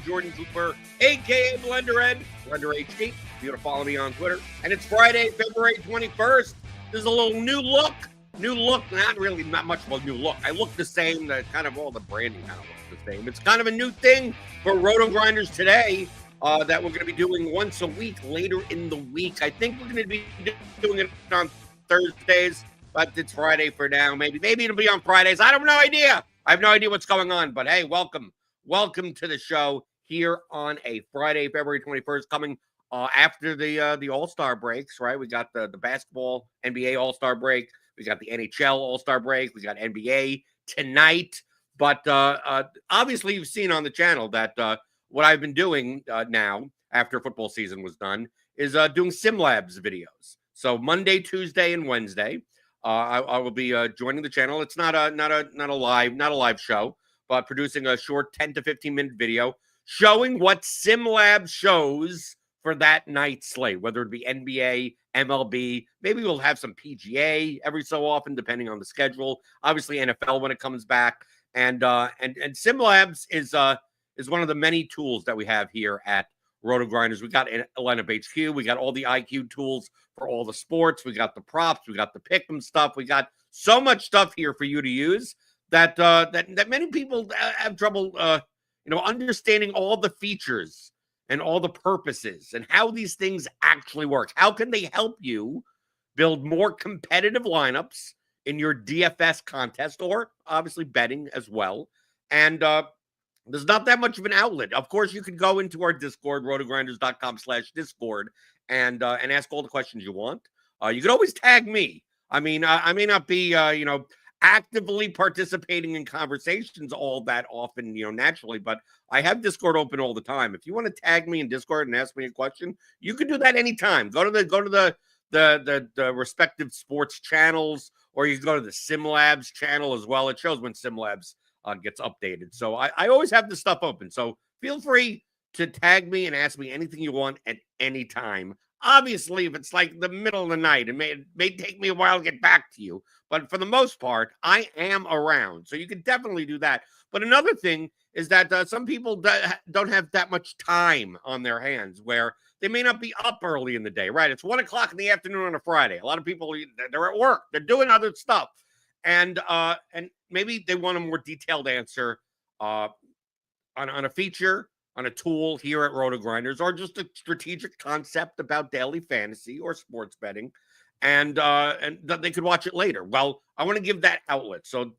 I'm Jordan Cooper, a.k.a. BlenderHD, BlenderHD. If you want to follow me on Twitter. And it's Friday, February 21st. There's a little new look. Not much of a new look. I look the same. Kind of all the branding kind of looks the same. It's kind of a new thing for RotoGrinders Today that we're going to be doing once a week later in the week. I think we're going to be doing it on Thursdays, but it's Friday for now. Maybe it'll be on Fridays. I have no idea. I have no idea what's going on, but hey, welcome to the show here on a Friday, February 21st, coming after the All-Star breaks, right? We got the basketball NBA All-Star break. We got the NHL All-Star break. We got NBA tonight. But obviously, you've seen on the channel that what I've been doing now after football season was done is doing SimLabs videos. So Monday, Tuesday, and Wednesday, I will be joining the channel. It's not a live show, but producing a short 10 to 15 minute video showing what SimLabs shows for that night's slate, whether it be NBA, MLB, maybe we'll have some PGA every so often, depending on the schedule. Obviously, NFL when it comes back, and SimLabs is one of the many tools that we have here at RotoGrinders. We got Lineup HQ, we got all the IQ tools for all the sports, we got the props, we got the pick'em stuff, we got so much stuff here for you to use that many people have trouble, understanding all the features and all the purposes and how these things actually work. How can they help you build more competitive lineups in your DFS contest, or obviously betting as well? And there's not that much of an outlet. Of course, you can go into our Discord, rotogrinders.com/Discord, and ask all the questions you want. You can always tag me. I mean, I may not be, actively participating in conversations all that often, naturally, but I have Discord open all the time. If you want to tag me in Discord and ask me a question, you can do that anytime. Go to the respective sports channels, or you can go to the SimLabs channel as well. It shows when SimLabs gets updated. So I always have this stuff open. So feel free to tag me and ask me anything you want at any time. Obviously, if it's like the middle of the night, it may take me a while to get back to you. But for the most part, I am around. So you can definitely do that. But another thing is that some people don't have that much time on their hands, where they may not be up early in the day, right? It's 1 o'clock in the afternoon on a Friday. A lot of people, they're at work. They're doing other stuff. And maybe they want a more detailed answer on a feature, on a tool here at RotoGrinders, or just a strategic concept about daily fantasy or sports betting, and they could watch it later. Well, I want to give that outlet. So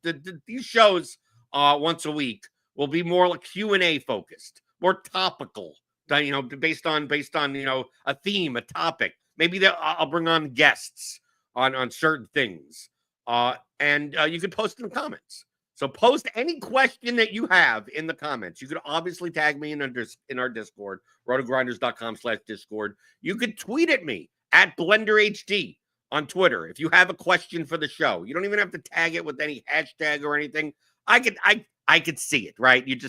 these shows once a week will be more like Q&A focused, more topical, based on a theme, a topic. Maybe I'll bring on guests on certain things, and you can post in the comments. So post any question that you have in the comments. You could obviously tag me in our Discord, rotogrinders.com/Discord. You could tweet at me at BlenderHD on Twitter if you have a question for the show. You don't even have to tag it with any hashtag or anything. I could see it, right? You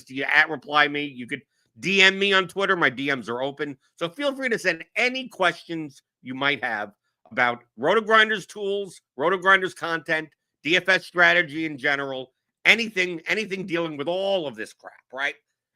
reply me. You could DM me on Twitter. My DMs are open. So feel free to send any questions you might have about RotoGrinders tools, RotoGrinders content, DFS strategy in general. Anything dealing with all of this crap, right?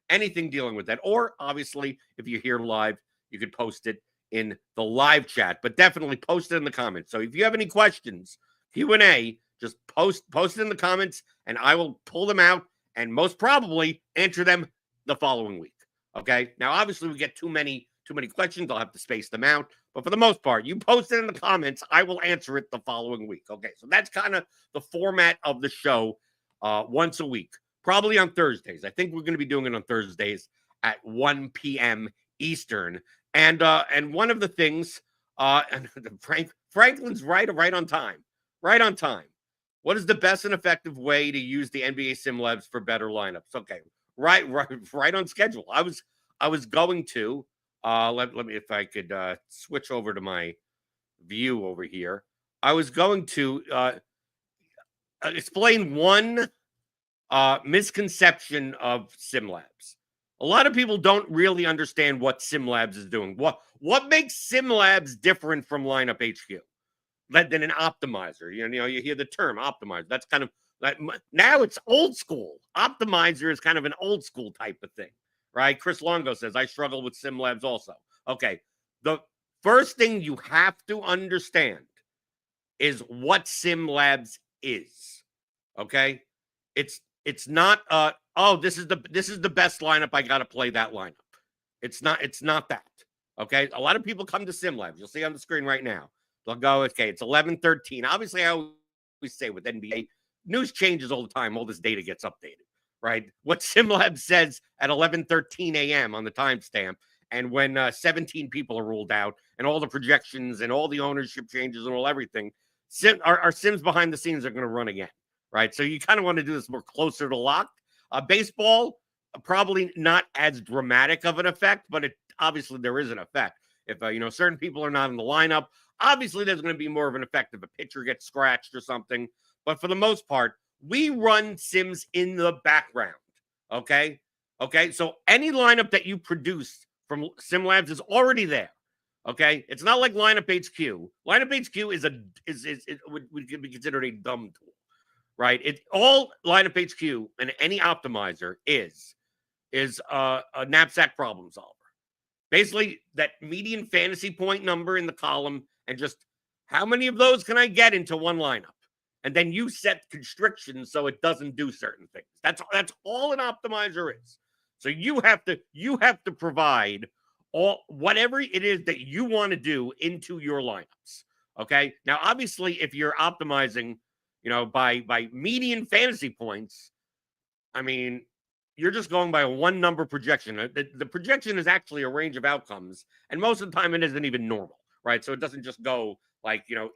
Anything dealing with that. Or obviously, if you're here live, you could post it in the live chat, but definitely post it in the comments. So if you have any questions, Q&A, just post it in the comments, and I will pull them out and most probably answer them the following week. Okay? Now, obviously, we get too many questions. I'll have to space them out. But for the most part, you post it in the comments, I will answer it the following week. Okay? So that's kind of the format of the show. Once a week, probably on Thursdays. I think we're going to be doing it on Thursdays at 1 p.m. Eastern. And one of the things, and Franklin's right on time. Right on time. What is the best and effective way to use the NBA SimLabs for better lineups? Okay, right on schedule. I was going to let me, if I could switch over to my view over here. I was going to explain one misconception of SimLabs. A lot of people don't really understand what SimLabs is doing. What makes SimLabs different from Lineup HQ than an optimizer? You hear the term optimizer. That's kind of now it's old school. Optimizer is kind of an old school type of thing, right? Chris Longo says, I struggle with SimLabs also. Okay. The first thing you have to understand is what SimLabs is. Okay. It's not this is the best lineup. I gotta play that lineup. It's not that. Okay. A lot of people come to SimLabs. You'll see on the screen right now. They'll go, okay, it's 11:13. Obviously, I always say with NBA, news changes all the time. All this data gets updated, right? What SimLabs says at 11:13 a.m. on the timestamp, and when 17 people are ruled out, and all the projections and all the ownership changes and all everything, our Sims behind the scenes are going to run again, right? So you kind of want to do this more closer to lock. Baseball, probably not as dramatic of an effect, but obviously there is an effect. If certain people are not in the lineup, obviously there's going to be more of an effect if a pitcher gets scratched or something. But for the most part, we run Sims in the background. Okay. So any lineup that you produce from SimLabs is already there. Okay. It's not like Lineup HQ. Lineup HQ it would be considered a dumb tool, right? All Lineup HQ and any optimizer is a knapsack problem solver. Basically, that median fantasy point number in the column, and just how many of those can I get into one lineup? And then you set constrictions so it doesn't do certain things. That's all an optimizer is. So you have to provide whatever it is that you want to do into your lineups. Okay. Now, obviously, if you're optimizing, by median fantasy points, I mean, you're just going by a one number projection. The projection is actually a range of outcomes, and most of the time it isn't even normal, right? So it doesn't just go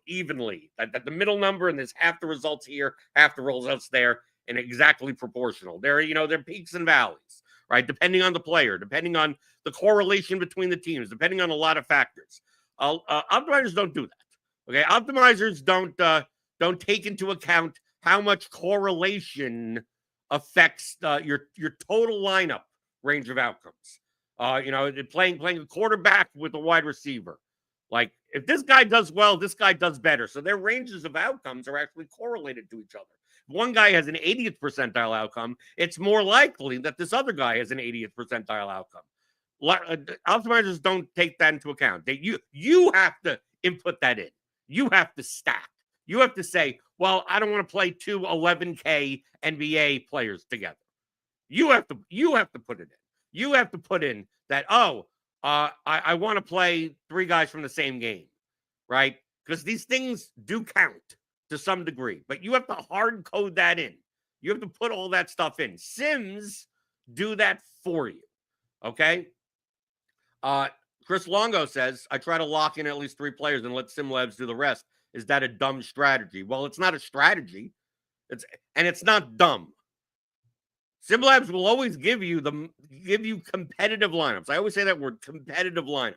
evenly. That the middle number, and there's half the results here, half the results there, and exactly proportional. There are peaks and valleys, right? Depending on the player, depending on the correlation between the teams, depending on a lot of factors. Optimizers don't do that. Okay, optimizers don't take into account how much correlation affects your total lineup range of outcomes. Playing a quarterback with a wide receiver. Like, if this guy does well, this guy does better. So their ranges of outcomes are actually correlated to each other. If one guy has an 80th percentile outcome, it's more likely that this other guy has an 80th percentile outcome. Optimizers don't take that into account. You have to input that in. You have to stack. You have to say, well, I don't want to play two 11K NBA players together. You have to put it in. You have to put in that, I want to play three guys from the same game, right? Because these things do count to some degree, but you have to hard code that in. You have to put all that stuff in. Sims do that for you, okay? Chris Longo says, I try to lock in at least three players and let SimLabs do the rest. Is that a dumb strategy? Well, it's not a strategy. It's not dumb. SimLabs will always give you competitive lineups. I always say that word, competitive lineups.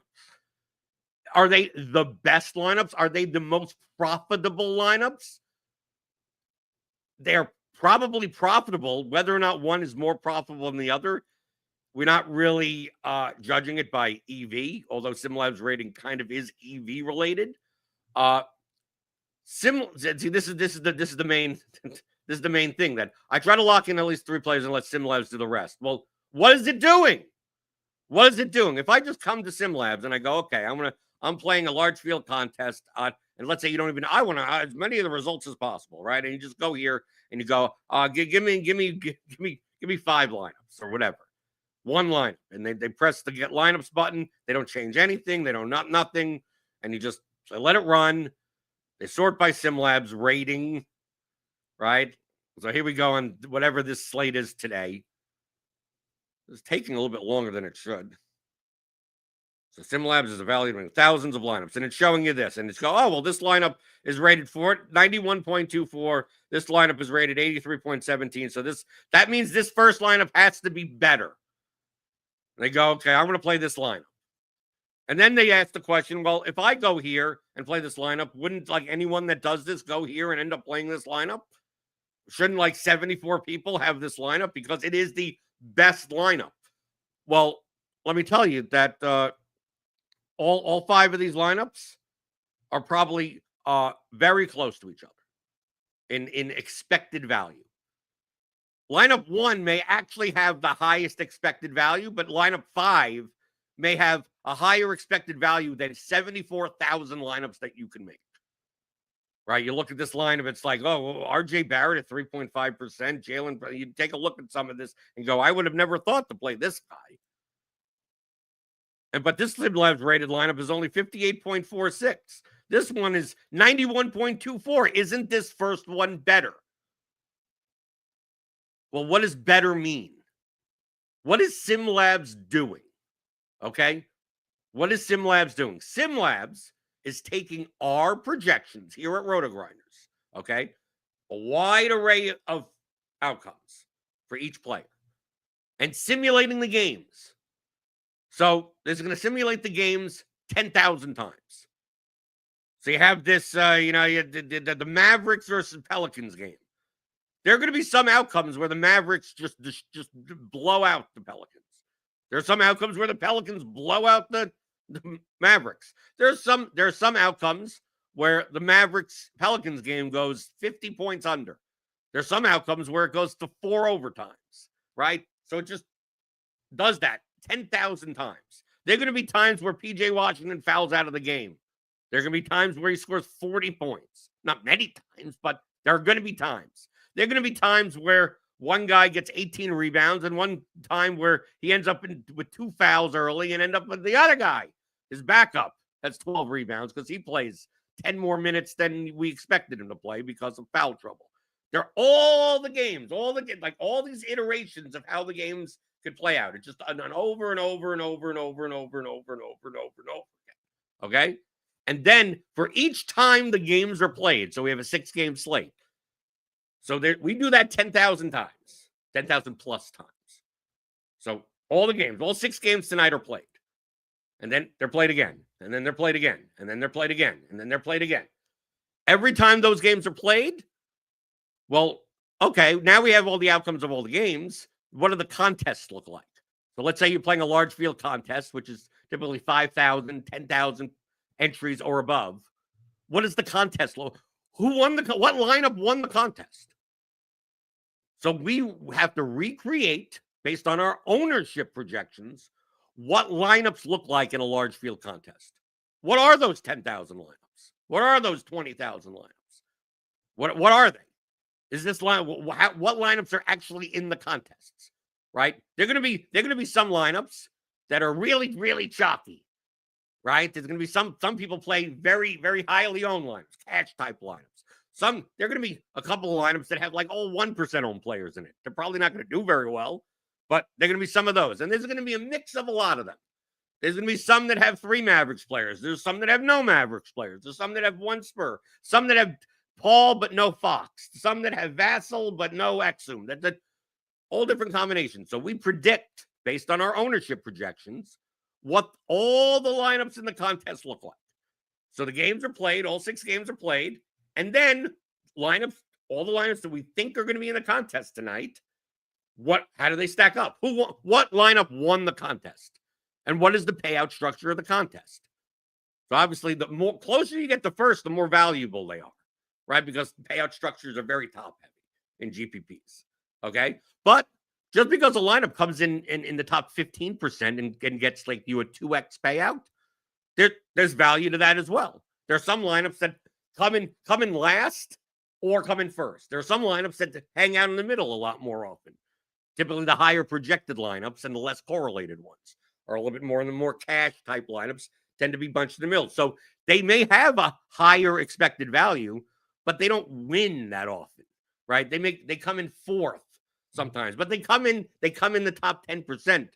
Are they the best lineups? Are they the most profitable lineups? They're probably profitable. Whether or not one is more profitable than the other, we're not really judging it by EV, although SimLabs rating kind of is EV related. See, this is the main thing, that I try to lock in at least three players and let SimLabs do the rest. Well, what is it doing? What is it doing? If I just come to SimLabs and I go, okay, I'm playing a large field contest, and let's say you don't even, I want to as many of the results as possible, right? And you just go here and you go, give me five lineups or whatever, one lineup, and they press the get lineups button. They don't change anything. They don't nothing, and you just let it run. They sort by SimLabs rating, right? So here we go on whatever this slate is today. It's taking a little bit longer than it should. So SimLabs is evaluating thousands of lineups, and it's showing you this. And it's going, oh, well, this lineup is rated for 91.24. This lineup is rated 83.17. So that means this first lineup has to be better. And they go, okay, I'm going to play this lineup. And then they ask the question, well, if I go here and play this lineup, wouldn't anyone that does this go here and end up playing this lineup? Shouldn't 74 people have this lineup because it is the best lineup? Well, let me tell you that all five of these lineups are probably very close to each other in expected value. Lineup 1 may actually have the highest expected value, but lineup 5 may have a higher expected value than 74,000 lineups that you can make. Right? You look at this lineup, it's like, oh, RJ Barrett at 3.5%, Jalen. You take a look at some of this and go, I would have never thought to play this guy. But this SimLabs rated lineup is only 58.46. This one is 91.24. Isn't this first one better? Well, what does better mean? What is SimLabs doing? Okay? What is SimLabs doing? SimLabs is taking our projections here at RotoGrinders, okay? A wide array of outcomes for each player and simulating the games. So this is going to simulate the games 10,000 times. So you have this, the Mavericks versus Pelicans game. There are going to be some outcomes where the Mavericks just blow out the Pelicans. There are some outcomes where the Pelicans blow out the Mavericks. There are some outcomes where the Mavericks Pelicans game goes 50 points under. There's some outcomes where it goes to 4 overtimes, right? So it just does that 10,000 times. There are going to be times where PJ Washington fouls out of the game. There are going to be times where he scores 40 points. Not many times, but there are going to be times. There are going to be times where one guy gets 18 rebounds and one time where he ends up with 2 fouls early and end up with the other guy, his backup, has 12 rebounds because he plays 10 more minutes than we expected him to play because of foul trouble. They're all the games, all these iterations of how the games could play out. It's just an over and over and over and over and over and over and over and over and over again. Okay? And then for each time the games are played, so we have a 6-game slate. So we do that 10,000 times, 10,000 plus times. So all the games, all 6 games tonight are played. And then they're played again. And then they're played again. And then they're played again. And then they're played again. Every time those games are played, well, okay, now we have all the outcomes of all the games. What do the contests look like? So let's say you're playing a large field contest, which is typically 5,000, 10,000 entries or above. What is the contest look? What lineup won the contest? So we have to recreate, based on our ownership projections, what lineups look like in a large field contest. What are those 10,000 lineups? What are those 20,000 lineups? What are they? Is this line? What lineups are actually in the contests? Right? They're going to be some lineups that are really, really chalky. Right? There's going to be some people play very, very highly owned lineups, cash type lineups. There are going to be a couple of lineups that have 1% owned players in it. They're probably not going to do very well, but they're going to be some of those. And there's going to be a mix of a lot of them. There's going to be some that have 3 Mavericks players. There's some that have no Mavericks players. There's some that have 1 Spur. Some that have Paul but no Fox. Some that have Vassell but no Exum. That's all different combinations. So we predict, based on our ownership projections, what all the lineups in the contest look like. So the games are played, all 6 games are played, and then all the lineups that we think are going to be in the contest tonight, how do they stack up? What lineup won the contest? And what is the payout structure of the contest? So obviously, the more closer you get to first, the more valuable they are, right? Because payout structures are very top heavy in GPPs. Okay, but just because a lineup comes in the top 15% and gets you a 2x payout, there's value to that as well. There are some lineups that come in last or come in first. There are some lineups that hang out in the middle a lot more often. Typically, the higher projected lineups and the less correlated ones are a little bit more, and the more cash type lineups tend to be bunched in the middle. So they may have a higher expected value, but they don't win that often, right? They come in 4th sometimes, but they come in the top 10%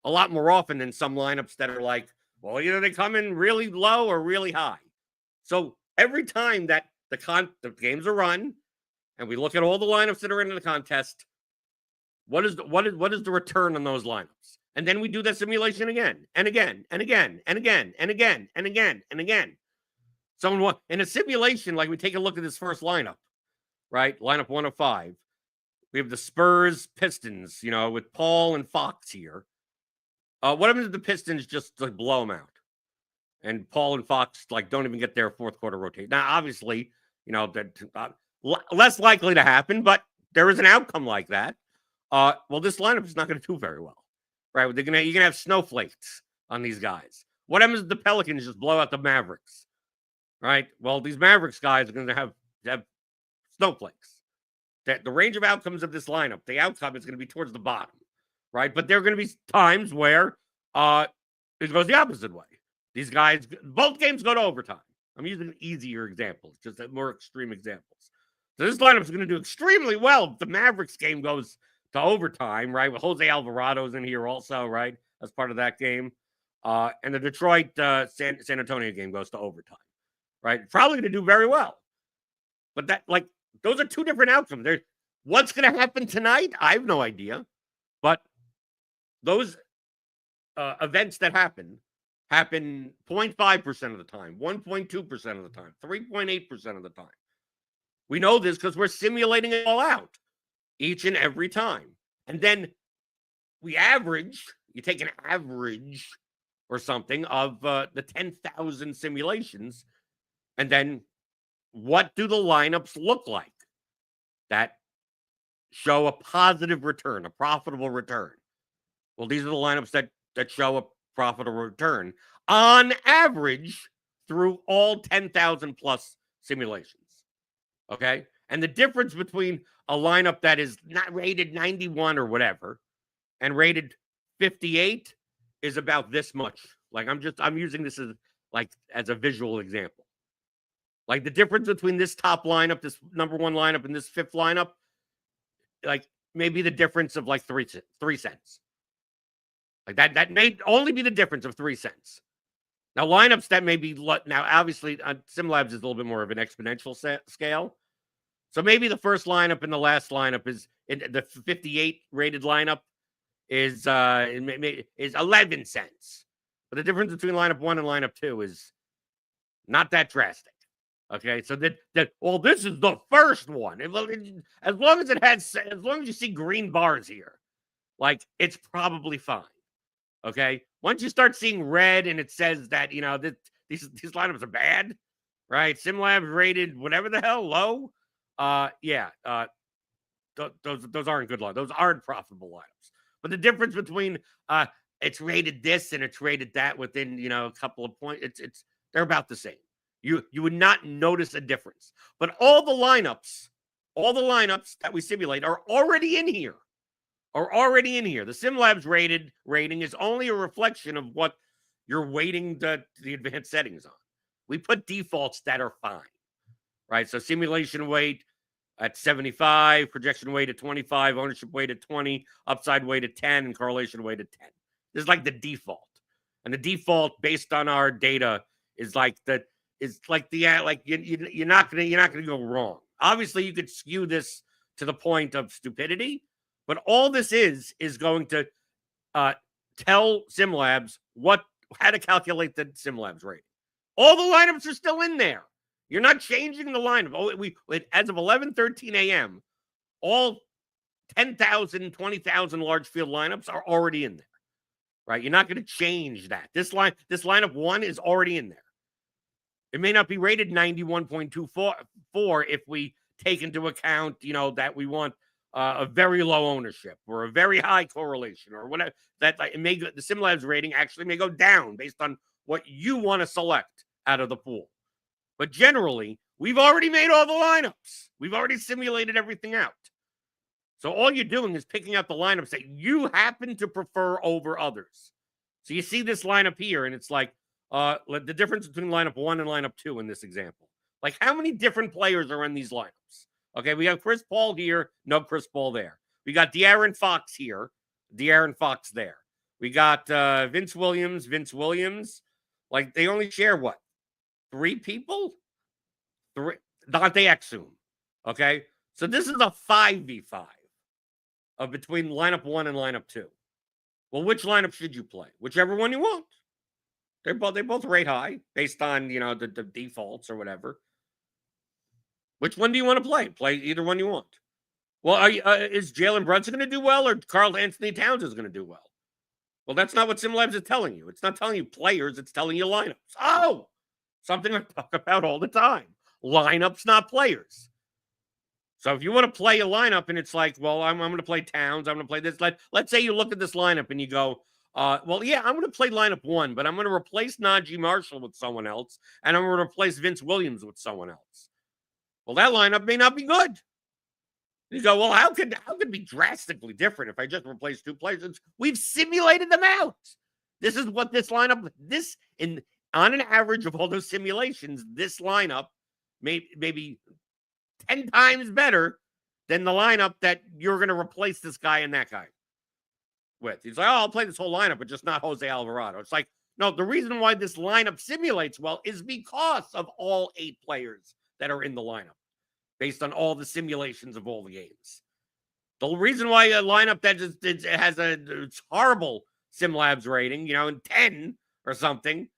a lot more often than some lineups that are either they come in really low or really high. So every time that the games are run and we look at all the lineups that are in the contest, what is the return on those lineups? And then we do that simulation again and again and again and again and again and again and again. So in a simulation, we take a look at this first lineup, right? Lineup 105. We have the Spurs Pistons, with Paul and Fox here. What happens if the Pistons just blow them out? And Paul and Fox don't even get their 4th quarter rotation. Now, obviously, less likely to happen, but there is an outcome like that. Well, this lineup is not going to do very well, right? You're going to have snowflakes on these guys. What happens if the Pelicans just blow out the Mavericks, right? Well, these Mavericks guys are going to have snowflakes. That the range of outcomes of this lineup, the outcome is going to be towards the bottom, right? But there are going to be times where it goes the opposite way. These guys, both games go to overtime. I'm using easier examples, just more extreme examples. So this lineup is going to do extremely well if the Mavericks game goes to overtime, right? With Jose Alvarado's in here also, right? As part of that game. And the Detroit San Antonio game goes to overtime, right? Probably going to do very well. But those are two different outcomes. What's going to happen tonight? I have no idea. But those events that happen 0.5% of the time, 1.2% of the time, 3.8% of the time. We know this because we're simulating it all out each and every time. And then we average, you take an average or something of the 10,000 simulations, and then what do the lineups look like that show a positive return, a profitable return? Well, these are the lineups that show a profitable return on average through all 10,000 plus simulations. Okay. And the difference between a lineup that is not rated 91 or whatever and rated 58 is about this much. Like I'm using this as a visual example. Like the difference between this top lineup, this number one lineup, and this fifth lineup, like maybe the difference of like 3 cents. Like that may only be the difference of 3 cents. Now, lineups that may be, now obviously SimLabs is a little bit more of an exponential scale. So maybe the first lineup and the last lineup is the 58 rated lineup is 11 cents. But the difference between lineup 1 and lineup 2 is not that drastic. Okay, so this is the first one. As long as you see green bars here, like it's probably fine. Okay, once you start seeing red and it says that these lineups are bad, right? SimLabs rated whatever the hell low. Those aren't good lineups. Those aren't profitable lineups. But the difference between it's rated this and it's rated that within a couple of points, they're about the same. You would not notice a difference. But all the lineups that we simulate are already in here. The SimLabs rating is only a reflection of what you're weighting the advanced settings on. We put defaults that are fine, right? So simulation weight at 75, projection weight at 25, ownership weight at 20, upside weight at 10, and correlation weight at 10. This is like the default. And the default based on our data is you're not gonna go wrong. Obviously, you could skew this to the point of stupidity. But all this is going to tell SimLabs how to calculate the SimLabs rating. All the lineups are still in there. You're not changing the lineup. As of 11:13 a.m., all 10,000, 20,000 large field lineups are already in there, right? You're not going to change that. This lineup 1 is already in there. It may not be rated 91.24 if we take into account, that we want a very low ownership or a very high correlation or whatever. The SimLabs rating actually may go down based on what you want to select out of the pool. But generally, we've already made all the lineups. We've already simulated everything out. So all you're doing is picking out the lineups that you happen to prefer over others. So you see this lineup here, and it's like the difference between lineup 1 and lineup 2 in this example. Like how many different players are in these lineups? Okay, we have Chris Paul here, no Chris Paul there. We got De'Aaron Fox here, De'Aaron Fox there. We got Vince Williams. Like they only share what? 3 people? 3. Dante Exum. Okay, so this is a 5v5 of between lineup 1 and lineup 2. Well, which lineup should you play? Whichever one you want. They both rate high based on the defaults or whatever. Which one do you want to play? Play either one you want. Well, is Jalen Brunson going to do well or Karl Anthony Towns is going to do well? Well, that's not what SimLabs is telling you. It's not telling you players. It's telling you lineups. Oh, something I talk about all the time. Lineups, not players. So if you want to play a lineup and it's like, well, I'm going to play Towns, I'm going to play this. Let's say you look at this lineup and you go, well, yeah, I'm going to play lineup 1, but I'm going to replace Najee Marshall with someone else, and I'm going to replace Vince Williams with someone else. Well, that lineup may not be good. You go, well, how could it be drastically different if I just replace 2 players? We've simulated them out. This is what this lineup, on an average of all those simulations, this lineup maybe 10 times better than the lineup that you're going to replace this guy and that guy with. He's like, oh, I'll play this whole lineup, but just not Jose Alvarado. It's like, no, the reason why this lineup simulates well is because of all 8 players that are in the lineup, based on all the simulations of all the games. The reason why a lineup that has it's horrible SimLabs rating, in 10 or something,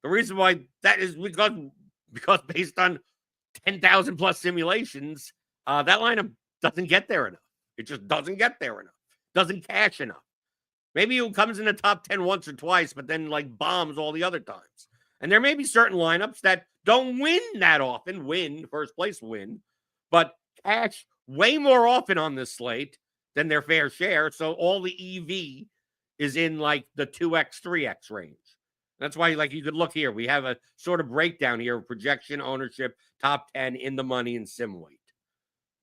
the reason why that is because based on 10,000 plus simulations, that lineup doesn't get there enough. It just doesn't get there enough. Doesn't cash enough. Maybe it comes in the top 10 once or twice, but then bombs all the other times. And there may be certain lineups that don't win that often, first place win, but cash way more often on this slate than their fair share. So all the EV is in the 2x, 3x range. That's why, you could look here. We have a sort of breakdown here of projection, ownership, top 10, in the money, and sim weight,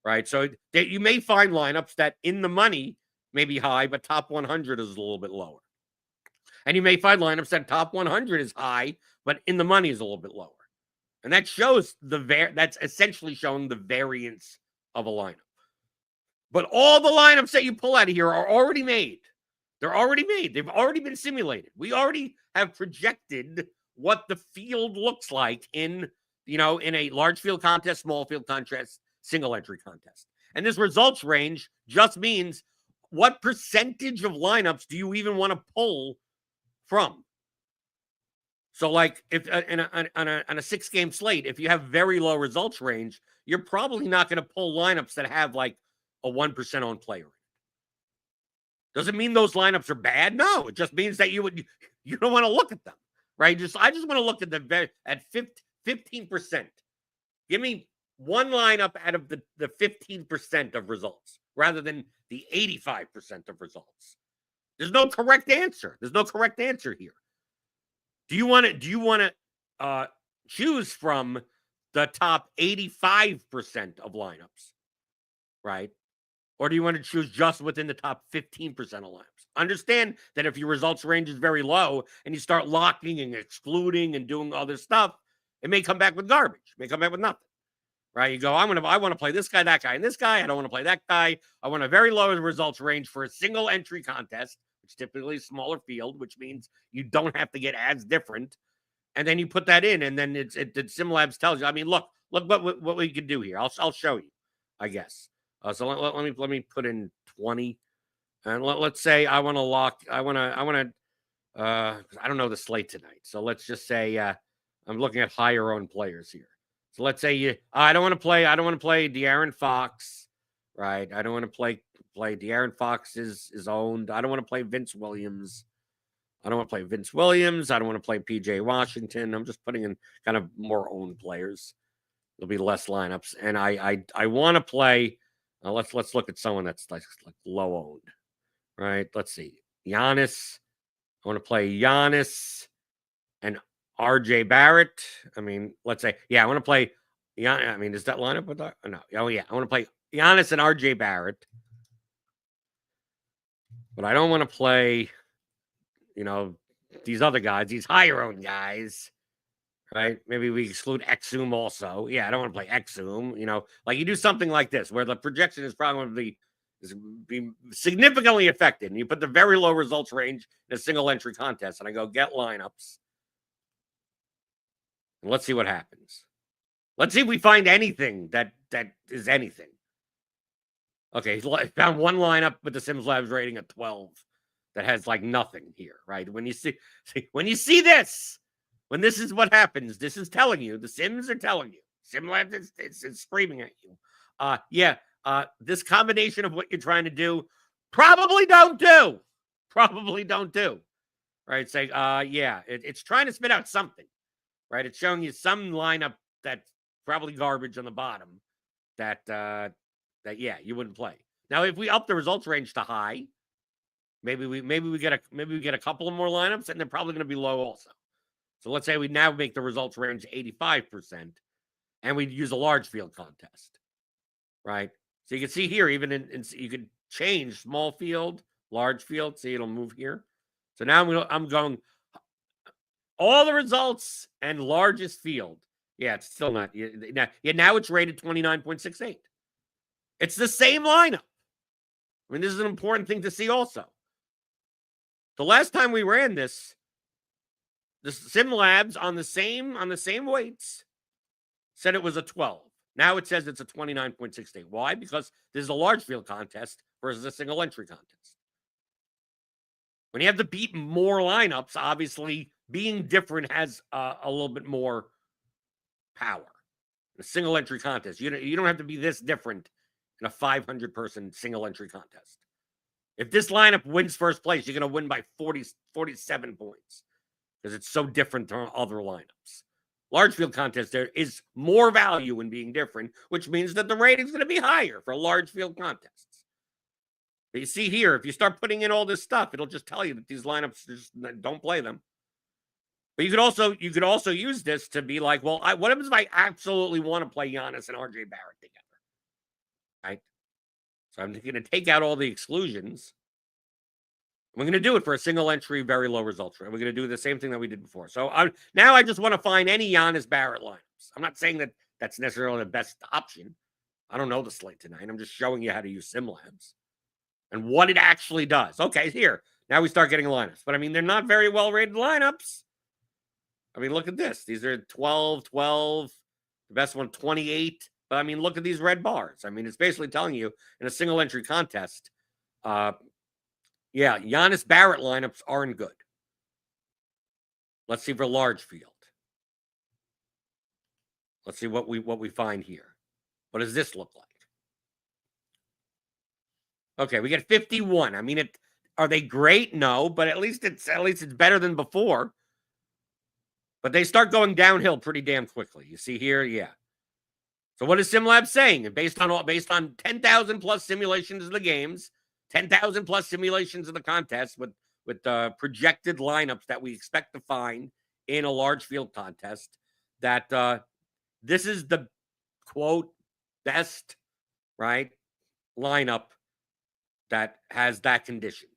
right? So you may find lineups that in the money may be high, but top 100 is a little bit lower. And you may find lineups that top 100 is high, but in the money is a little bit lower. And that shows that's essentially showing the variance of a lineup. But all the lineups that you pull out of here are already made. They're already made. They've already been simulated. We already have projected what the field looks like in a large field contest, small field contest, single entry contest. And this results range just means what percentage of lineups do you even want to pull from? So if on a 6-game slate, if you have very low results range, you're probably not going to pull lineups that have a 1% on player. Doesn't mean those lineups are bad. No, it just means that you don't want to look at them, right? I just want to look at 15%. Give me one lineup out of the 15% of results rather than the 85% of results. There's no correct answer. There's no correct answer here. Do you want to choose from the top 85% of lineups, right? Or do you want to choose just within the top 15% of lineups? Understand that if your results range is very low and you start locking and excluding and doing other stuff, it may come back with garbage. It may come back with nothing, right? You go, I want to play this guy, that guy, and this guy. I don't want to play that guy. I want a very low results range for a single entry contest, which typically is a smaller field, which means you don't have to get as different. And then you put that in, and then SimLabs tells you. I mean, look what we can do here. I'll show you, I guess. So let me put in 20, and let's say I want to lock. I don't know the slate tonight, so let's just say I'm looking at higher owned players here. So let's say I don't want to play De'Aaron Fox, right? I don't want to play De'Aaron Fox is owned. I don't want to play Vince Williams. I don't want to play Vince Williams. I don't want to play PJ Washington. I'm just putting in kind of more owned players. There'll be less lineups, and I want to play. Let's look at someone that's like low owned, right? Let's see, Giannis. I want to play Giannis and RJ Barrett. I mean, let's say, I want to play. I mean, is that lineup with no? Oh yeah, I want to play Giannis and RJ Barrett, but I don't want to play, these other guys, these higher owned guys. Right? Maybe we exclude Exum also. Yeah, I don't want to play Exum. You do something like this where the projection is probably be significantly affected. And you put the very low results range in a single entry contest, and I go get lineups. And let's see what happens. Let's see if we find anything that is anything. Okay, I found one lineup with the SimLabs rating of 12 that has nothing here, right? When you see this. When this is what happens, this is telling you, the Sims are telling you, SimLabs is screaming at you. This combination of what you're trying to do, probably don't do. Right? It's it's trying to spit out something, right? It's showing you some lineup that's probably garbage on the bottom that that, yeah, you wouldn't play. Now, if we up the results range to high, maybe we get a couple of more lineups, and they're probably going to be low also. So let's say we now make the results range 85%, and we use a large field contest, right? So you can see here, even in you could change small field, large field. See, it'll move here. So now I'm going all the results and largest field. Yeah, it's still not. Now it's rated 29.68. It's the same lineup. I mean, this is an important thing to see also. The last time we ran this, the SimLabs on the same weights said it was a 12. Now it says it's a 29.68. Why? Because this is a large field contest versus a single entry contest. When you have to beat more lineups, obviously being different has a little bit more power. In a single entry contest, you don't have to be this different in a 500-person single entry contest. If this lineup wins first place, you're going to win by 47 points because it's so different from other lineups. Large field contest, there is more value in being different, which means that the rating's going to be higher for large field contests. But you see here, if you start putting in all this stuff, it'll just tell you that these lineups, just don't play them. But you could also use this to be like, well, what happens if I absolutely want to play Giannis and RJ Barrett together? Right? So I'm going to take out all the exclusions. We're going to do it for a single entry, very low results rate. We're going to do the same thing that we did before. So now I just want to find any Giannis Barrett lineups. I'm not saying that that's necessarily the best option. I don't know the slate tonight. I'm just showing you how to use SimLabs and what it actually does. Okay, here. Now we start getting lineups. But, I mean, they're not very well-rated lineups. I mean, look at this. These are 12, 12. The best one, 28. But, I mean, look at these red bars. I mean, it's basically telling you in a single entry contest, yeah, Giannis Barrett lineups aren't good. Let's see for large field. Let's see what we find here. What does this look like? Okay, we get 51. I mean, are they great? No, but at least it's better than before. But they start going downhill pretty damn quickly. You see here, yeah. So what is SimLabs saying? Based on 10,000 plus simulations of the games, 10,000 plus simulations of the contest with projected lineups that we expect to find in a large field contest, that this is the, quote, best, right, lineup that has that condition.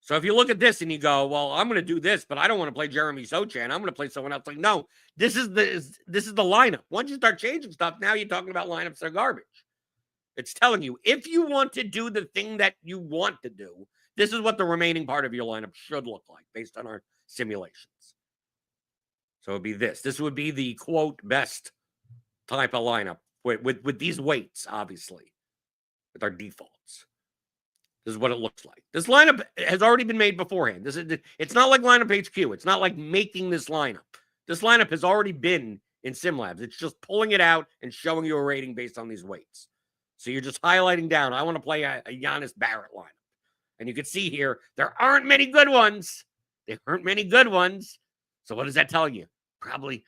So if you look at this and you go, well, I'm going to do this, but I don't want to play Jeremy Sochan. I'm going to play someone else. Like, no, this is the lineup. Once you start changing stuff, now you're talking about lineups that are garbage. It's telling you, if you want to do the thing that you want to do, this is what the remaining part of your lineup should look like based on our simulations. So it would be this. This would be the, quote, best type of lineup with these weights, obviously, with our defaults. This is what it looks like. This lineup has already been made beforehand. It's not like Lineup HQ. It's not like making this lineup. This lineup has already been in SimLabs. It's just pulling it out and showing you a rating based on these weights. So you're just highlighting down, I want to play a Giannis Barrett lineup. And you can see here, there aren't many good ones. There aren't many good ones. So what does that tell you? Probably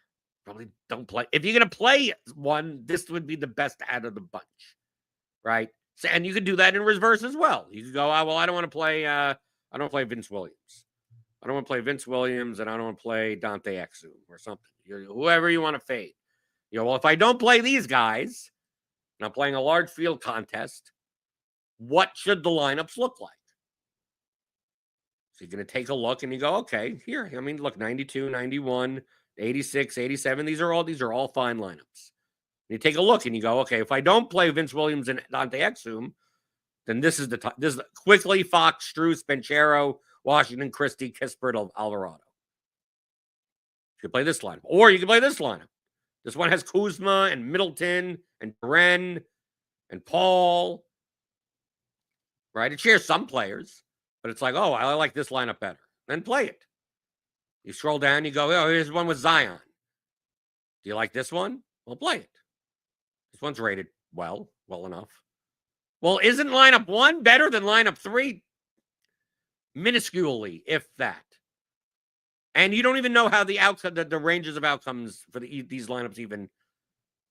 don't play. If you're going to play one, this would be the best out of the bunch, right? So, and you could do that in reverse as well. You could go, well, I don't want to play, Vince Williams. I don't want to play Vince Williams, and I don't want to play Dante Exum or something. Whoever you want to fade. Well, if I don't play these guys, and I'm playing a large field contest, what should the lineups look like? So you're going to take a look and you go, okay, here. I mean, look, 92, 91, 86, 87. These are all fine lineups. And you take a look and you go, okay, if I don't play Vince Williams and Dante Exum, then this is Quickly, Fox, Strus, Banchero, Washington, Christie, Kispert, Alvarado. You can play this lineup. Or you can play this lineup. This one has Kuzma and Middleton and Duren and Paul. Right? It shares some players, but it's like, oh, I like this lineup better. Then play it. You scroll down, you go, oh, here's one with Zion. Do you like this one? Well, play it. This one's rated well enough. Well, isn't lineup 1 better than lineup 3? Minusculely, if that. And you don't even know how the outcome, the ranges of outcomes for these lineups even,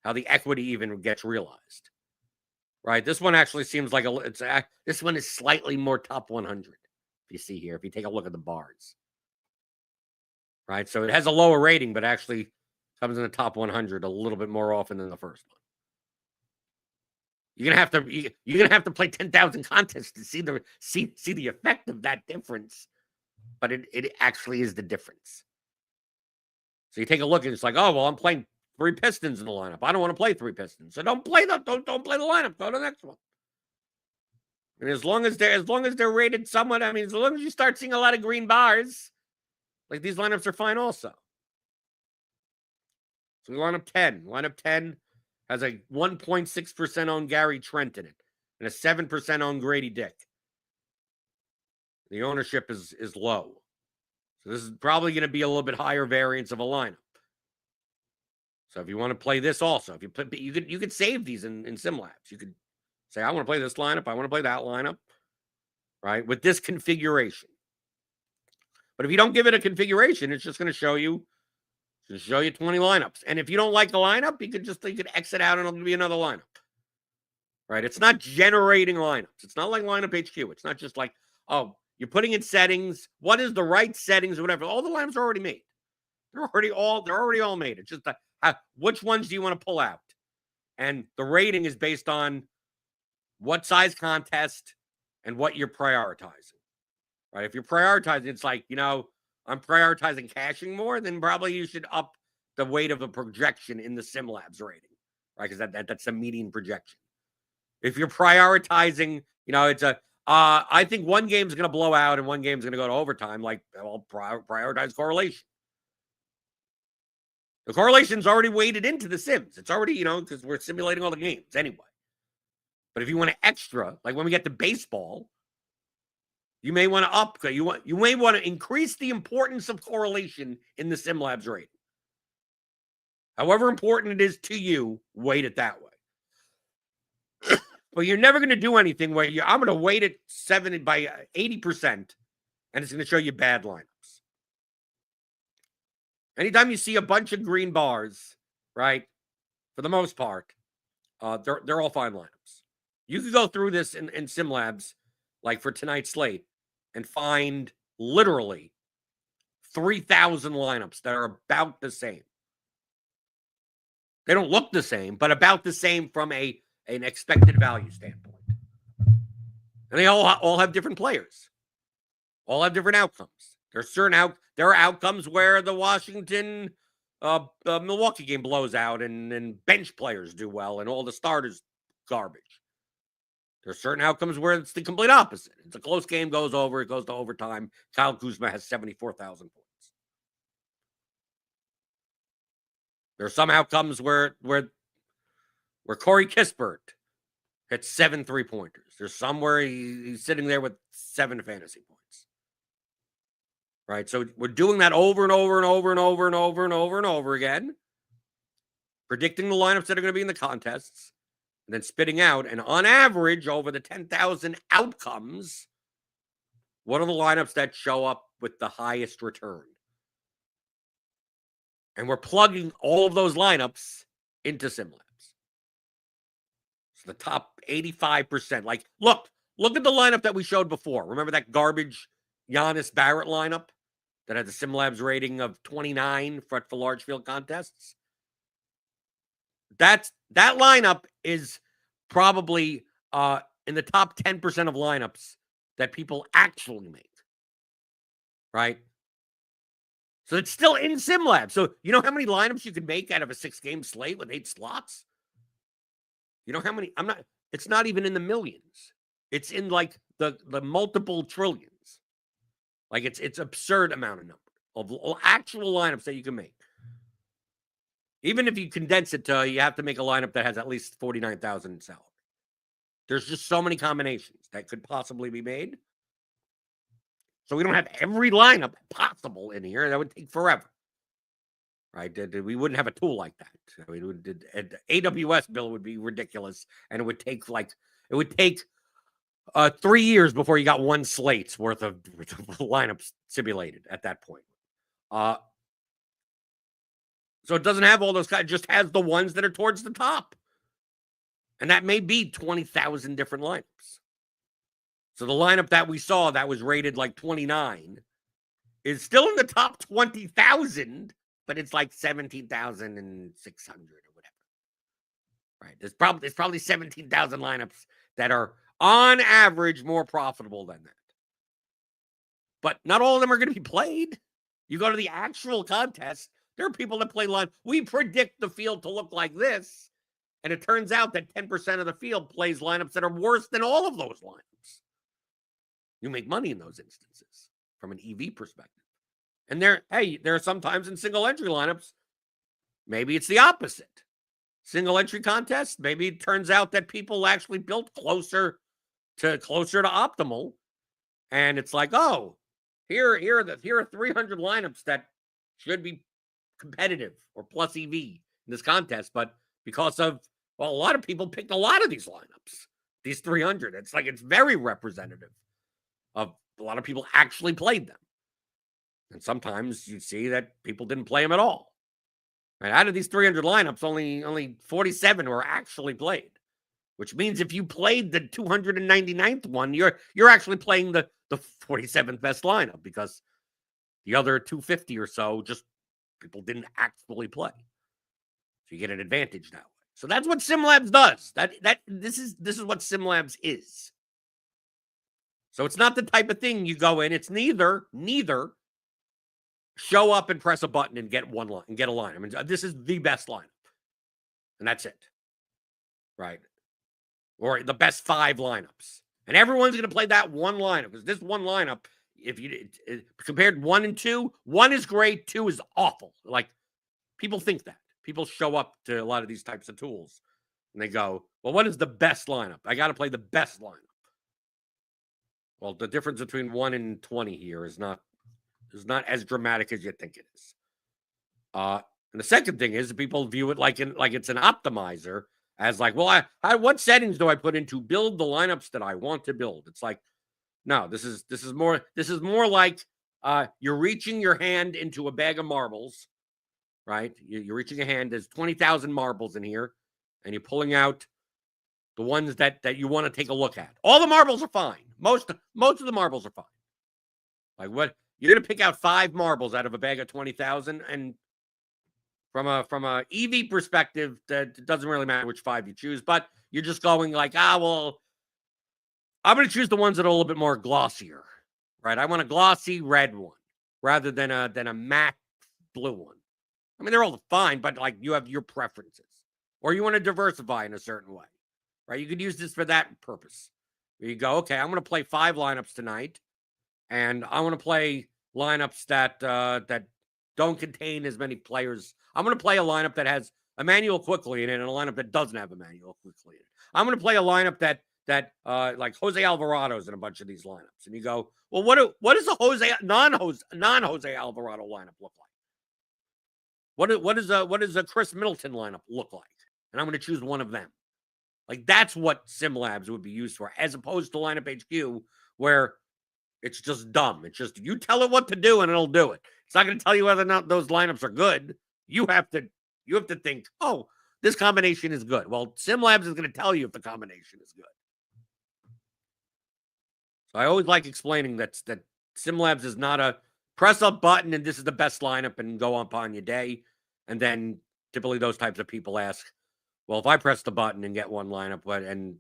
how the equity even gets realized. right? This one actually seems like this one is slightly more top 100. If you see here, if you take a look at the bars, right? So it has a lower rating, but actually comes in the top 100 a little bit more often than the first one. You're gonna have to play 10,000 contests to see the effect of that difference. But it actually is the difference. So you take a look and it's like, oh well, I'm playing 3 Pistons in the lineup. I don't want to play 3 Pistons, so don't play don't play the lineup. Go to the next one. And as long as they're rated somewhat, I mean, as long as you start seeing a lot of green bars, like these lineups are fine also. So lineup 10. Lineup 10 has a 1.6% on Gary Trent in it and a 7% on Grady Dick. The ownership is low. So this is probably going to be a little bit higher variance of a lineup. So if you want to play this also, if you could save these in SimLabs. You could say, I want to play this lineup. I want to play that lineup, right? With this configuration. But if you don't give it a configuration, it's just going to show you 20 lineups. And if you don't like the lineup, you could exit out and it'll be another lineup. Right? It's not generating lineups. It's not like lineup HQ. It's not just like, oh, you're putting in settings. What is the right settings or whatever? All the lineups are already made. They're already all made. It's just which ones do you want to pull out? And the rating is based on what size contest and what you're prioritizing. Right? If you're prioritizing, it's like, I'm prioritizing caching more, then probably you should up the weight of the projection in the SimLabs rating. Right? Because that's a median projection. If you're prioritizing, it's I think one game's going to blow out and one game's going to go to overtime. Like, I'll prioritize correlation. The correlation's already weighted into the sims. It's already, because we're simulating all the games anyway. But if you want to extra, like when we get to baseball, you may want to up. You may want to increase the importance of correlation in the SimLabs rating. However important it is to you, weight it that way. But you're never going to do anything where I'm going to weight it 80%, and it's going to show you bad lineups. Anytime you see a bunch of green bars, right, for the most part, they're all fine lineups. You could go through this in SimLabs, like for tonight's slate, and find literally 3,000 lineups that are about the same. They don't look the same, but about the same from an expected value standpoint. And they all have different players. All have different outcomes. There are outcomes where the Washington Milwaukee game blows out and bench players do well and all the starters garbage. There are certain outcomes where it's the complete opposite. It's a close game, goes over, it goes to overtime. Kyle Kuzma has 74,000 points. There are some outcomes where Corey Kispert hits 7 3-pointers. There's some where he's sitting there with 7 fantasy points. Right? So we're doing that over and over and over and over and over and over and over again. Predicting the lineups that are going to be in the contests. And then spitting out. And on average, over the 10,000 outcomes, what are the lineups that show up with the highest return? And we're plugging all of those lineups into SimLabs. So the top 85%. Like, look at the lineup that we showed before. Remember that garbage Giannis Barrett lineup that had the SimLabs rating of 29 for large field contests? That lineup is probably in the top 10% of lineups that people actually make. Right? So it's still in SimLabs. So you know how many lineups you can make out of a 6-game slate with 8 slots? You know how many? It's not even in the millions. It's in like the multiple trillions. Like it's absurd amount of number of actual lineups that you can make. Even if you condense it to, you have to make a lineup that has at least 49,000 in salary. There's just so many combinations that could possibly be made. So we don't have every lineup possible in here. That would take forever. Right? We wouldn't have a tool like that. I mean, an AWS bill would be ridiculous. And it would take 3 years before you got one slate's worth of lineups simulated at that point. So it doesn't have all those guys. It just has the ones that are towards the top. And that may be 20,000 different lineups. So the lineup that we saw that was rated like 29 is still in the top 20,000, but it's like 17,600 or whatever. Right? There's probably 17,000 lineups that are on average more profitable than that. But not all of them are going to be played. You go to the actual contest, there are people that play line. We predict the field to look like this, and it turns out that 10% of the field plays lineups that are worse than all of those lineups. You make money in those instances from an EV perspective. And there are sometimes in single entry lineups, maybe it's the opposite. Single entry contest, maybe it turns out that people actually built closer to optimal. And it's like, oh, here are 300 lineups that should be competitive or plus EV in this contest. But because of, well, a lot of people picked a lot of these lineups, these 300. It's like it's very representative of a lot of people actually played them. And sometimes you see that people didn't play them at all. Right? Out of these 300 lineups, only 47 were actually played, which means if you played the 299th one, you're actually playing the 47th best lineup, because the other 250 or so just people didn't actually play. So you get an advantage that way. So that's what SimLabs does. This is what SimLabs is. So it's not the type of thing you go in. It's neither show up and press a button and get one line and get a line. I mean, this is the best lineup, and that's it, right? Or the best 5 lineups, and everyone's going to play that one lineup, because this one lineup, if you compared 1 and 2, 1 is great, 2 is awful. Like, people think that. People show up to a lot of these types of tools, and they go, "Well, what is the best lineup? I got to play the best lineup." Well, the difference between 1 and 20 here is not as dramatic as you think it is. And the second thing is that people view it like it's an optimizer, as like, well, what settings do I put in to build the lineups that I want to build? It's like, no, this is more like you're reaching your hand into a bag of marbles, right? You're reaching a hand. There's 20,000 marbles in here, and you're pulling out the ones that you want to take a look at. All the marbles are fine. Most of the marbles are fine. Like, what? You're going to pick out 5 marbles out of a bag of 20,000, and from a EV perspective, that doesn't really matter which 5 you choose, but you're just going like, well, I'm going to choose the ones that are a little bit more glossier, right? I want a glossy red one rather than a matte blue one. I mean, they're all fine, but like, you have your preferences, or you want to diversify in a certain way, right? You could use this for that purpose. Where you go, okay, I'm going to play 5 lineups tonight, and I want to play lineups that don't contain as many players. I'm going to play a lineup that has Emmanuel Quickly in it, and a lineup that doesn't have Emmanuel Quickly in it. I'm going to play a lineup that like Jose Alvarado's in a bunch of these lineups. And you go, well, what does a non-Jose Alvarado lineup look like? What does a Chris Middleton lineup look like? And I'm going to choose one of them. Like, that's what SimLabs would be used for, as opposed to Lineup HQ, where it's just dumb. It's just, you tell it what to do and it'll do it. It's not going to tell you whether or not those lineups are good. You have to think, oh, this combination is good. Well, SimLabs is going to tell you if the combination is good. So I always like explaining that SimLabs is not a press a button and this is the best lineup and go upon your day. And then typically those types of people ask, well, if I press the button and get one lineup, and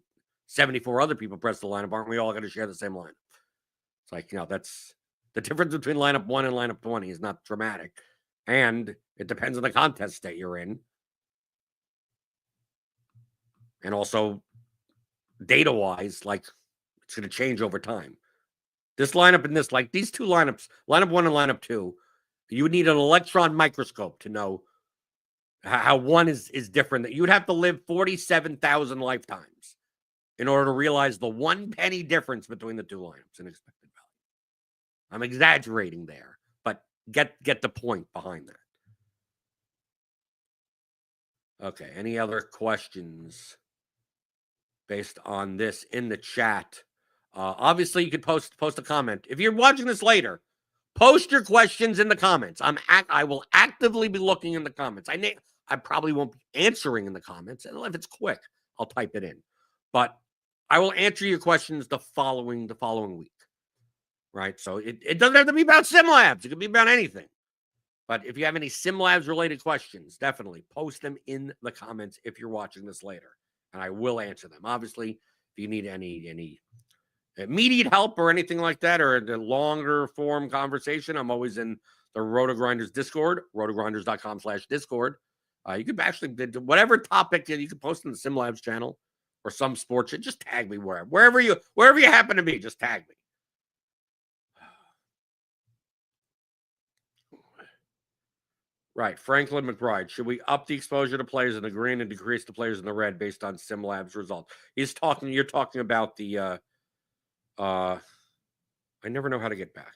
74 other people press the lineup, aren't we all going to share the same lineup? It's like, that's the difference between lineup 1 and lineup 20 is not dramatic. And it depends on the contest state you're in. And also, data-wise, like, it's going to change over time. This lineup and this, like these 2 lineups, lineup 1 and lineup 2, you would need an electron microscope to know how one is different. That you would have to live 47,000 lifetimes in order to realize the 1 penny difference between the 2 lineups in expected value. I'm exaggerating there, but get the point behind that. Okay, any other questions based on this in the chat? Obviously, you could post a comment. If you're watching this later, post your questions in the comments. I will actively be looking in the comments. I probably won't be answering in the comments, and if it's quick, I'll type it in. But I will answer your questions the following week. Right? So it doesn't have to be about SimLabs. It could be about anything. But if you have any SimLabs related questions, definitely post them in the comments if you're watching this later, and I will answer them. Obviously, if you need any immediate help or anything like that, or the longer form conversation, I'm always in the RotoGrinders Discord, rotogrinders.com/Discord. You could actually, whatever topic you can post in the SimLabs channel or some sports, just tag me wherever you happen to be, just tag me. Right. Franklin McBride. Should we up the exposure to players in the green and decrease the players in the red based on SimLabs results? You're talking about the I never know how to get back.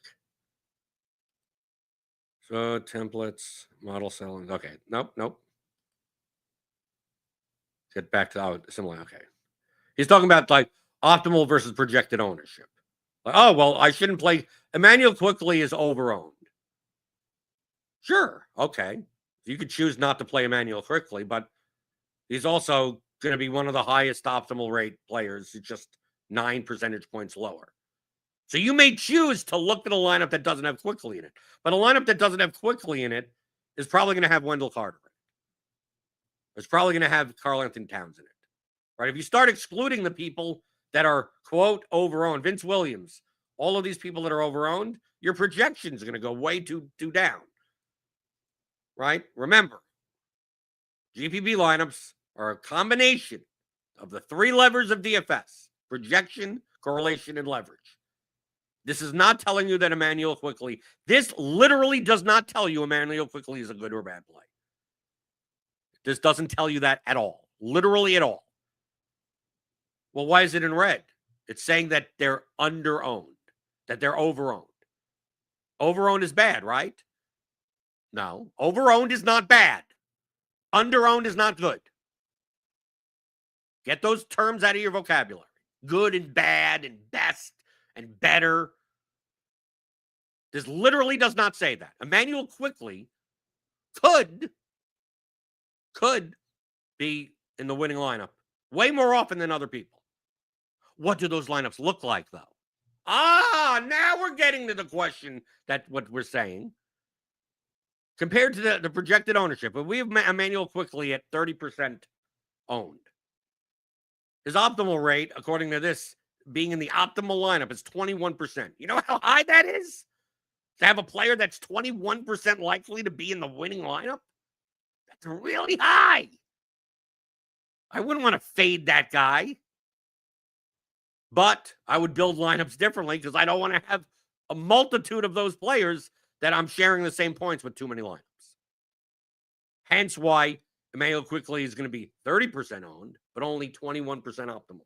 So templates, model selling. Okay. Nope. Get back to SimLabs. Okay. He's talking about like optimal versus projected ownership. Like, oh, well, I shouldn't play. Emmanuel Quickly is overowned. Sure. Okay. You could choose not to play Emmanuel Quickly, but he's also going to be one of the highest optimal rate players. He's just 9 percentage points lower. So you may choose to look at a lineup that doesn't have Quickly in it. But a lineup that doesn't have Quickly in it is probably going to have Wendell Carter in it. It's probably going to have Karl-Anthony Towns in it. Right? If you start excluding the people that are, quote, overowned, Vince Williams, all of these people that are overowned, your projections are going to go way too down. Right? Remember, GPP lineups are a combination of the 3 levers of DFS: projection, correlation, and leverage. This is not telling you that Emmanuel Quickly, this literally does not tell you Emmanuel Quickly is a good or bad play. This doesn't tell you that at all. Literally at all. Well, why is it in red? It's saying that they're underowned, that they're overowned. Overowned is bad, right? No. Overowned is not bad. Underowned is not good. Get those terms out of your vocabulary. Good and bad and best and better. This literally does not say that. Emmanuel Quickly could be in the winning lineup way more often than other people. What do those lineups look like, though? Now we're getting to the question that what we're saying. Compared to the projected ownership, if we have Emmanuel Quickly at 30% owned, his optimal rate, according to this, being in the optimal lineup, is 21%. You know how high that is? To have a player that's 21% likely to be in the winning lineup? That's really high. I wouldn't want to fade that guy. But I would build lineups differently because I don't want to have a multitude of those players that I'm sharing the same points with too many lineups. Hence why Emmanuel Quickly is going to be 30% owned, but only 21% optimal.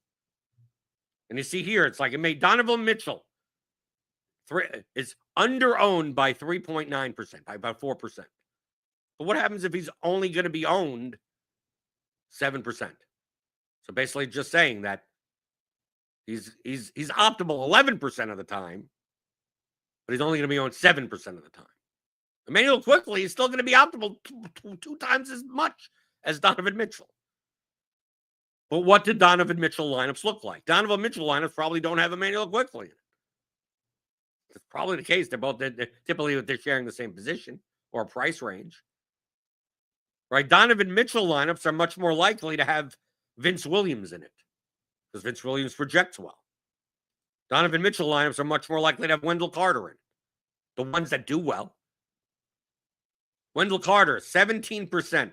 And you see here, it's like it made Donovan Mitchell is under-owned by 3.9%, by about 4%. But what happens if he's only going to be owned 7%? So basically just saying that he's optimal 11% of the time, but he's only going to be owned 7% of the time. Emmanuel Quickly is still going to be optimal two times as much as Donovan Mitchell. But what did Donovan Mitchell lineups look like? Donovan Mitchell lineups probably don't have Emmanuel Quickly in it. It's probably the case. They're typically they're sharing the same position or price range. Right? Donovan Mitchell lineups are much more likely to have Vince Williams in it because Vince Williams projects well. Donovan Mitchell lineups are much more likely to have Wendell Carter in it. The ones that do well. Wendell Carter, 17%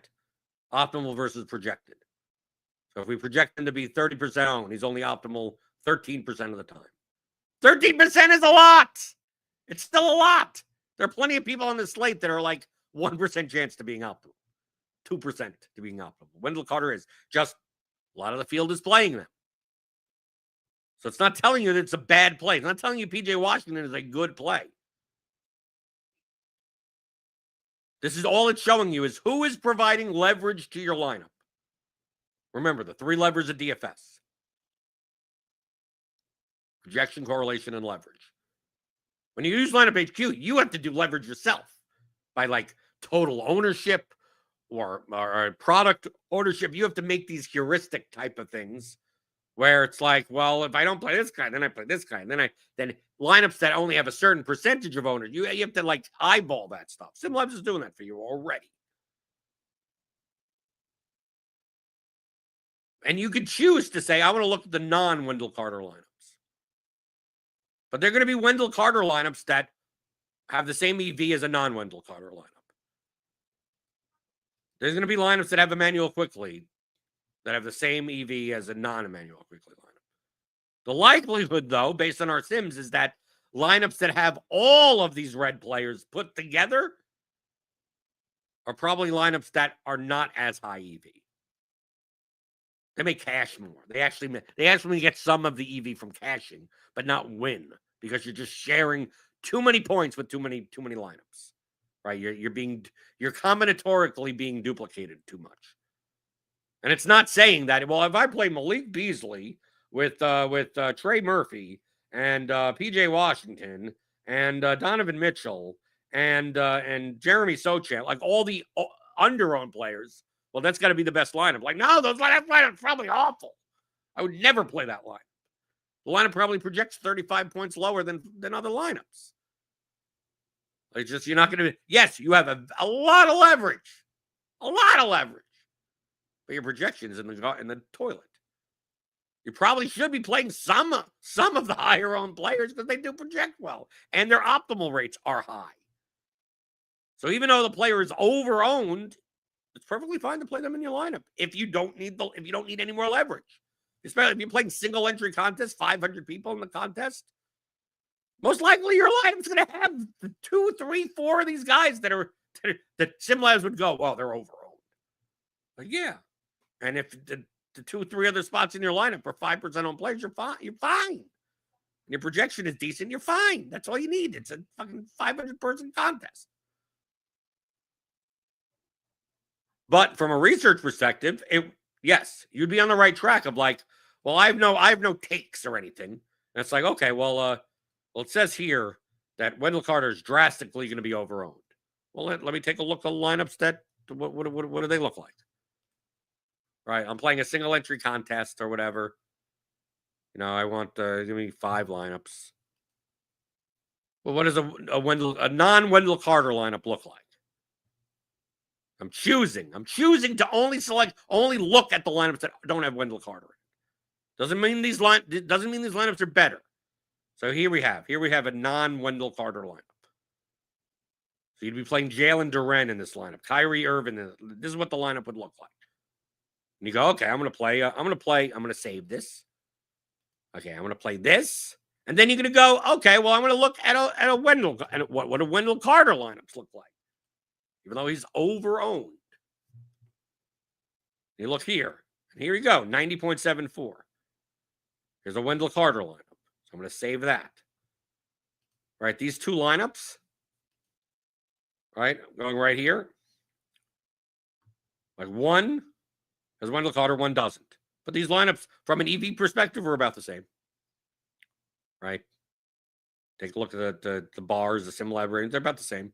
optimal versus projected. So if we project him to be 30% owned, he's only optimal 13% of the time. 13% is a lot. It's still a lot. There are plenty of people on the slate that are like 1% chance to being optimal. 2% to being optimal. Wendell Carter is just a lot of the field is playing them. So it's not telling you that it's a bad play. It's not telling you PJ Washington is a good play. This is all it's showing you is who is providing leverage to your lineup. Remember, the 3 levers of DFS. Projection, correlation, and leverage. When you use lineup HQ, you have to do leverage yourself by like total ownership or product ownership, you have to make these heuristic type of things where it's like, well, if I don't play this guy, then I play this guy, and then lineups that only have a certain percentage of owners, you have to like eyeball that stuff. SimLabs is doing that for you already. And you could choose to say, I want to look at the non-Wendell Carter lineups. But they're going to be Wendell Carter lineups that have the same EV as a non-Wendell Carter lineup. There's going to be lineups that have Emmanuel Quickley that have the same EV as a non-Emmanuel Quickley lineup. The likelihood, though, based on our sims, is that lineups that have all of these red players put together are probably lineups that are not as high EV. They may cash more. They actually get some of the EV from cashing, but not win, because you're just sharing too many points with too many lineups. Right? You're combinatorically being duplicated too much. And it's not saying that, well, if I play Malik Beasley with Trey Murphy and PJ Washington and Donovan Mitchell and Jeremy Sochan, like all the under-owned players, well, that's got to be the best lineup. Like, no, that lineup are probably awful. I would never play that line. The lineup probably projects 35 points lower than other lineups. It's just, you're not going to, yes, you have a lot of leverage. A lot of leverage. But your projection is in the toilet. You probably should be playing some of the higher owned players because they do project well. And their optimal rates are high. So even though the player is over-owned, it's perfectly fine to play them in your lineup if you don't need any more leverage. Especially if you're playing single entry contest, 500 people in the contest. Most likely your lineup's going to have 2, 3, 4 of these guys that SimLabs would go, well, they're over-owned. But yeah. And if the 2 or 3 other spots in your lineup are 5% on players, you're fine. You're fine. And your projection is decent, you're fine. That's all you need. It's a fucking 500-person contest. But from a research perspective, yes, you'd be on the right track of like, well, I have no takes or anything. And it's like, okay, well, it says here that Wendell Carter is drastically going to be over-owned. Well, let me take a look at the lineups that, what do they look like? Right, I'm playing a single entry contest or whatever. You know, I want give me 5 lineups. Well, what does a non-Wendell Carter lineup look like? I'm choosing to only look at the lineups that don't have Wendell Carter. Doesn't mean these lineups are better. So here we have a non-Wendell Carter lineup. So you'd be playing Jalen Duren in this lineup, Kyrie Irving. This is what the lineup would look like. And you go, okay, I'm going to save this. Okay, I'm going to play this. And then you're going to go, okay, well, I'm going to look at a Wendell, and what do Wendell Carter lineups look like? Even though he's over-owned. You look here, and here you go, 90.74. Here's a Wendell Carter lineup. So I'm going to save that. All right, these 2 lineups, right, going right here. Like one has Wendell Carter, one doesn't. But these lineups, from an EV perspective, are about the same. Right? Take a look at the bars, the SimLab ratings. They're about the same.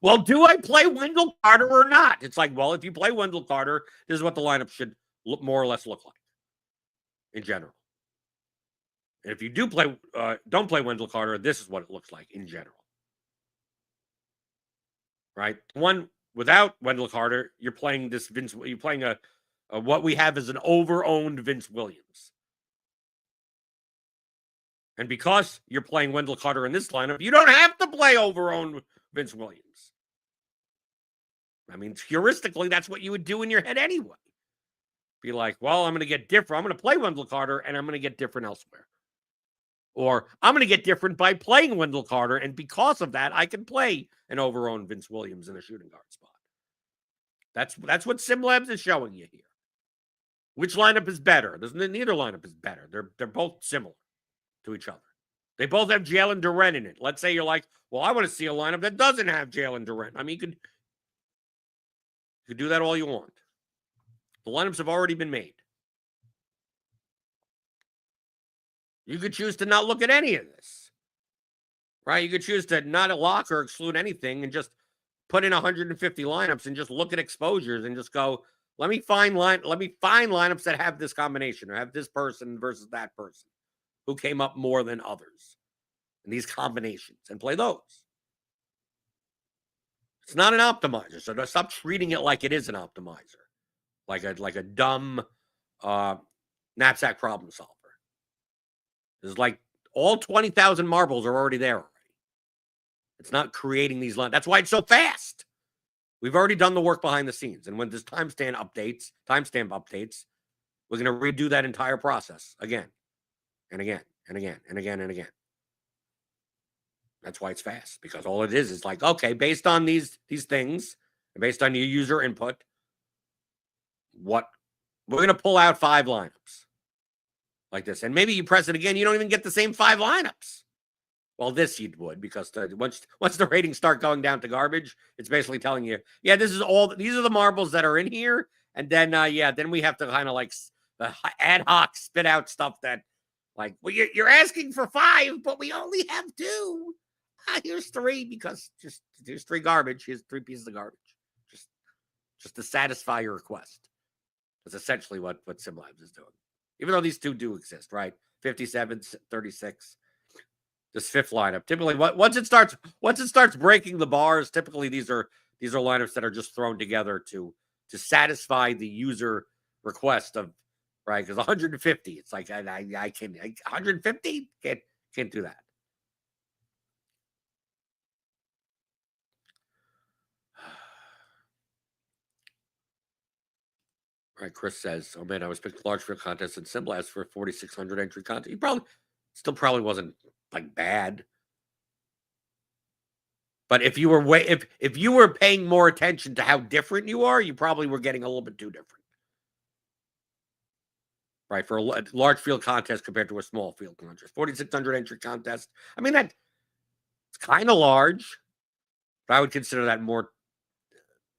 Well, do I play Wendell Carter or not? It's like, well, if you play Wendell Carter, this is what the lineup should more or less look like in general. And if you don't play Wendell Carter, this is what it looks like in general. Right? One without Wendell Carter, you're playing this Vince. You're playing a what we have is an over-owned Vince Williams. And because you're playing Wendell Carter in this lineup, you don't have to play over-owned Vince Williams. I mean, heuristically, that's what you would do in your head anyway. Be like, well, I'm going to get different. I'm going to play Wendell Carter, and I'm going to get different elsewhere. Or I'm going to get different by playing Wendell Carter, and because of that, I can play an over-owned Vince Williams in a shooting guard spot. That's what SimLabs is showing you here. Which lineup is better? Neither lineup is better. They're both similar to each other. They both have Jalen Duren in it. Let's say you're like, well, I want to see a lineup that doesn't have Jalen Duren. I mean, you could do that all you want. The lineups have already been made. You could choose to not look at any of this. Right? You could choose to not lock or exclude anything and just put in 150 lineups and just look at exposures and just go, let me find lineups that have this combination or have this person versus that person who came up more than others in these combinations and play those. It's not an optimizer, so stop treating it like it is an optimizer, like a dumb knapsack problem solver. There's like all 20,000 marbles are already there already. It's not creating these lines. That's why it's so fast. We've already done the work behind the scenes, and when there's timestamp updates, we're going to redo that entire process again and again and again and again and again. That's why it's fast, because all it is like, okay, based on these things, and based on your user input, what we're going to pull out 5 lineups like this. And maybe you press it again, you don't even get the same 5 lineups. Well, this you would, because once the ratings start going down to garbage, it's basically telling you, yeah, these are the marbles that are in here. And then, then we have to kind of like ad hoc spit out stuff that, like, well, you're asking for 5, but we only have 2. Here's 3, because here's 3 garbage. Here's 3 pieces of garbage. Just to satisfy your request. That's essentially what SimLabs is doing. Even though these 2 do exist, right? 57, 36. This 5th lineup. Typically, once it starts breaking the bars, typically these are lineups that are just thrown together to satisfy the user request of, right? Because 150, it's like I can't 150 can't do that. All right, Chris says, "Oh man, I was picking large field contests in SimLabs for 4,600 entry contest. He probably wasn't like bad, but if you were paying more attention to how different you are, you probably were getting a little bit too different, right? For a large field contest compared to a small field contest, 4,600 entry contest. I mean, it's kind of large, but I would consider that more.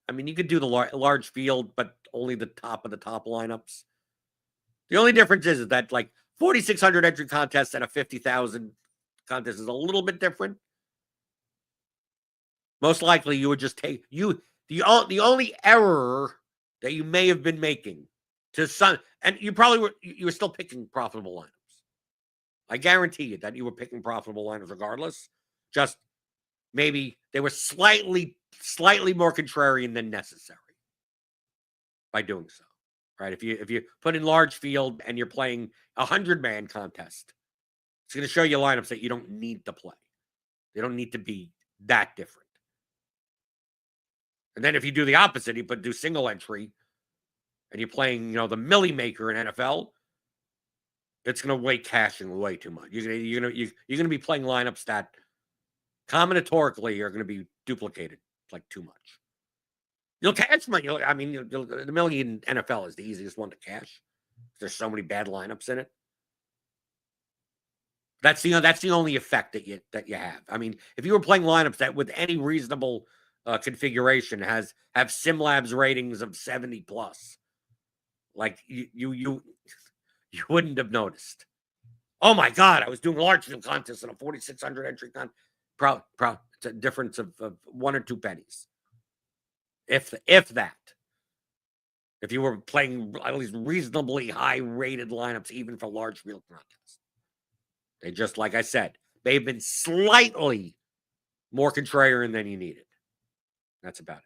I mean, you could do the large field, but only the top of the top lineups. The only difference is that like 4,600 entry contests and a 50,000 contest is a little bit different. Most likely, you would just take the only error that you may have been making and you probably were still picking profitable lineups. I guarantee you that you were picking profitable lineups regardless. Just maybe they were slightly more contrarian than necessary by doing so, right? If you put in large field and you're playing 100-man contest, it's going to show you lineups that you don't need to play. They don't need to be that different. And then if you do the opposite, you do single entry, and you're playing, the Millie Maker in NFL, it's going to weigh cashing way too much. You're going to be playing lineups that combinatorically are going to be duplicated like too much. You'll cash money. The Millie in NFL is the easiest one to cash. There's so many bad lineups in it. That's the only effect that you have. I mean, if you were playing lineups that with any reasonable configuration have SimLabs ratings of 70 plus, like you wouldn't have noticed. Oh my God, I was doing large field contests in a 4,600 entry con. It's a difference of 1 or 2 pennies, if that. If you were playing at least reasonably high rated lineups, even for large field contests, they just, like I said, they've been slightly more contrarian than you needed. That's about it.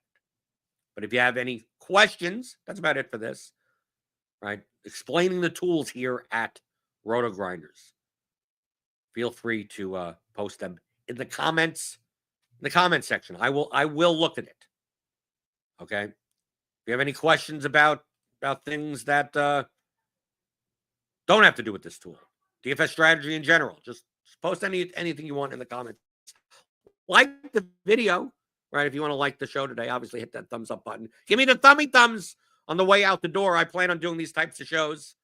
But if you have any questions, that's about it for this, right? Explaining the tools here at RotoGrinders. Feel free to post them in the comments section. I will look at it. Okay. If you have any questions about things that don't have to do with this tool, DFS strategy in general, just post anything you want in the comments. Like the video, right? If you want to like the show today, obviously hit that thumbs up button. Give me the thumbs on the way out the door. I plan on doing these types of shows.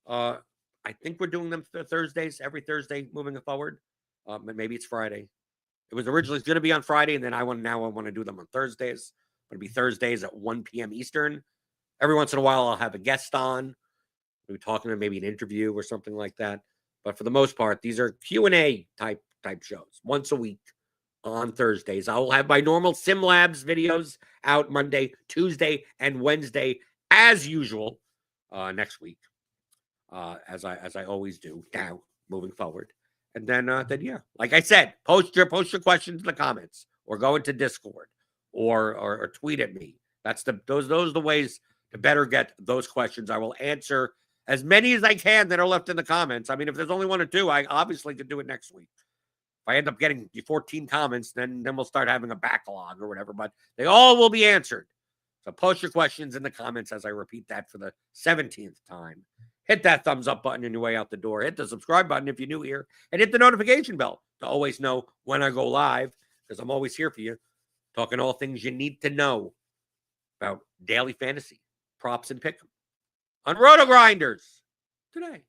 I think we're doing them Thursdays, every Thursday moving forward. Maybe it's Friday. It was originally going to be on Friday, and then I want to do them on Thursdays. But it'll be Thursdays at 1 p.m. Eastern. Every once in a while, I'll have a guest on. We'll be talking to maybe an interview or something like that. But for the most part, these are Q&A type shows once a week. on Thursdays. I will have my normal SimLabs videos out Monday, Tuesday, and Wednesday as usual next week, as I always do now moving forward. And then yeah, like I said, post your questions in the comments, or go into Discord, or tweet at me. That's those are the ways to better get those questions. I will answer as many as I can that are left in the comments. I mean, if there's only one or two, I obviously could do it next week. If I end up getting 14 comments, then we'll start having a backlog or whatever. But they all will be answered. So post your questions in the comments as I repeat that for the 17th time. Hit that thumbs up button on your way out the door. Hit the subscribe button if you're new here. And hit the notification bell to always know when I go live, because I'm always here for you, talking all things you need to know about daily fantasy, props, and pick'em on RotoGrinders Today.